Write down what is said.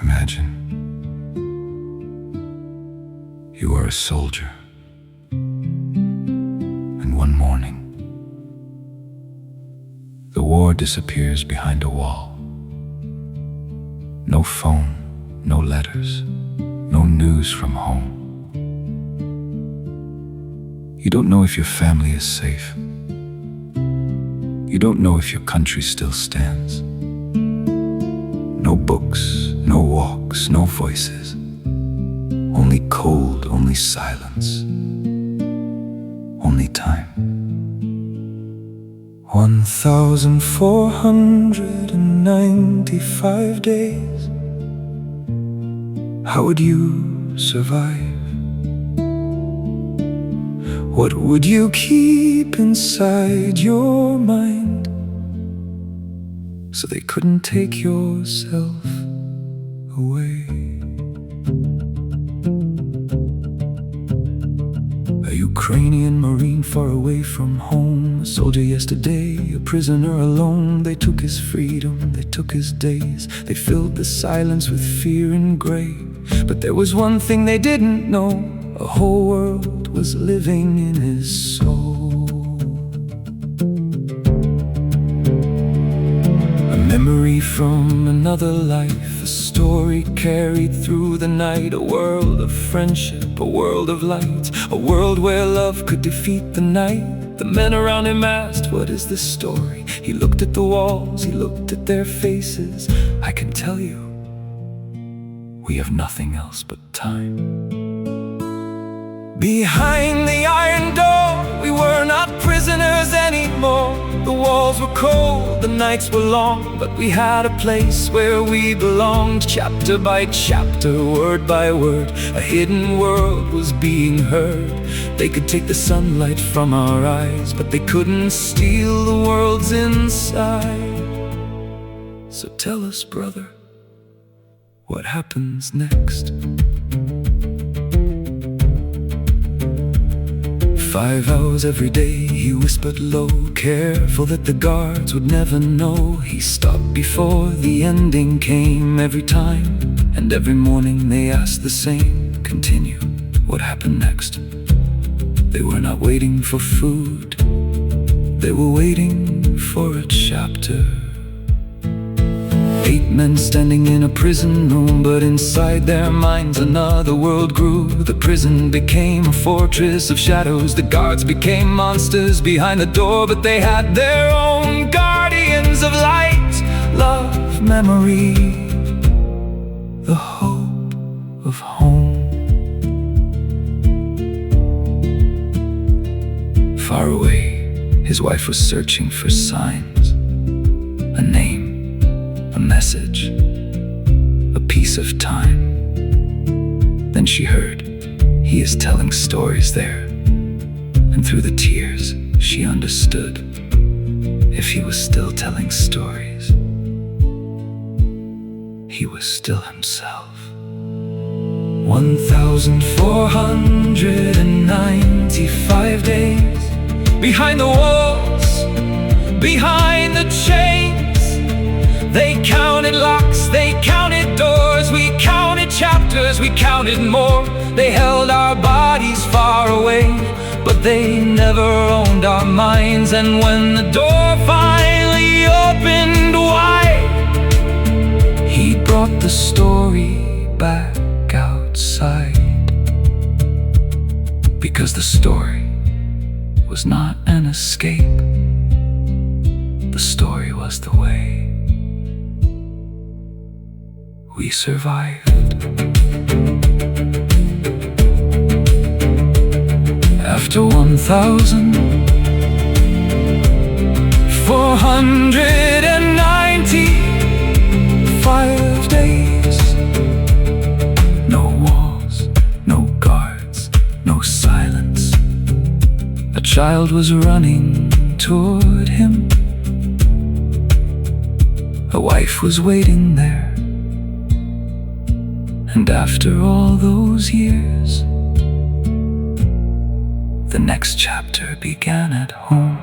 Imagine you are a soldier, and one morning the war disappears behind a wall. No phone, no letters, no news from home. You don't know if your family is safe. You don't know if your country still stands. No books, no walks, no voices. Only cold, only silence. Only time. 1,495 days. How would you survive? What would you keep inside your mind so they couldn't take yourself away? A Ukrainian Marine far away from home, a soldier yesterday, a prisoner alone. They took his freedom, they took his days, they filled the silence with fear and gray. But there was one thing they didn't know: a whole world was living in his soul. A memory from another life, a story carried through the night. A world of friendship, a world of light, a world where love could defeat the night. The men around him asked, "What is this story?" He looked at the walls, he looked at their faces. "I can tell you, we have nothing else but time." Behind the iron door, we were not prisoners anymore. The walls were cold, the nights were long, but we had a place where we belonged. Chapter by chapter, word by word, a hidden world was being heard. They could take the sunlight from our eyes, but they couldn't steal the world's inside. So tell us, brother, what happens next? 5 hours every day, he whispered low, careful that the guards would never know. He stopped before the ending came every time, and every morning they asked the same. Continue, what happened next? They were not waiting for food, they were waiting for a chapter. 8 men standing in a prison room, but inside their minds another world grew. The prison became a fortress of shadows. The guards became monsters behind the door, but they had their own guardians of light, love, memory, the hope of home. Far away, his wife was searching for signs, a name, a message, a piece of time. Then she heard, he is telling stories there. And through the tears, she understood, if he was still telling stories, he was still himself. 1,495 days, behind the walls, behind the chains. They counted locks, they counted doors, we counted chapters, we counted more. They held our bodies far away, but they never owned our minds. And when the door finally opened wide, he brought the story back outside. Because the story was not an escape, the story was the way we survived. After 1,495 days, no walls, no guards, no silence. A child was running toward him. A wife was waiting there. And after all those years, the next chapter began at home.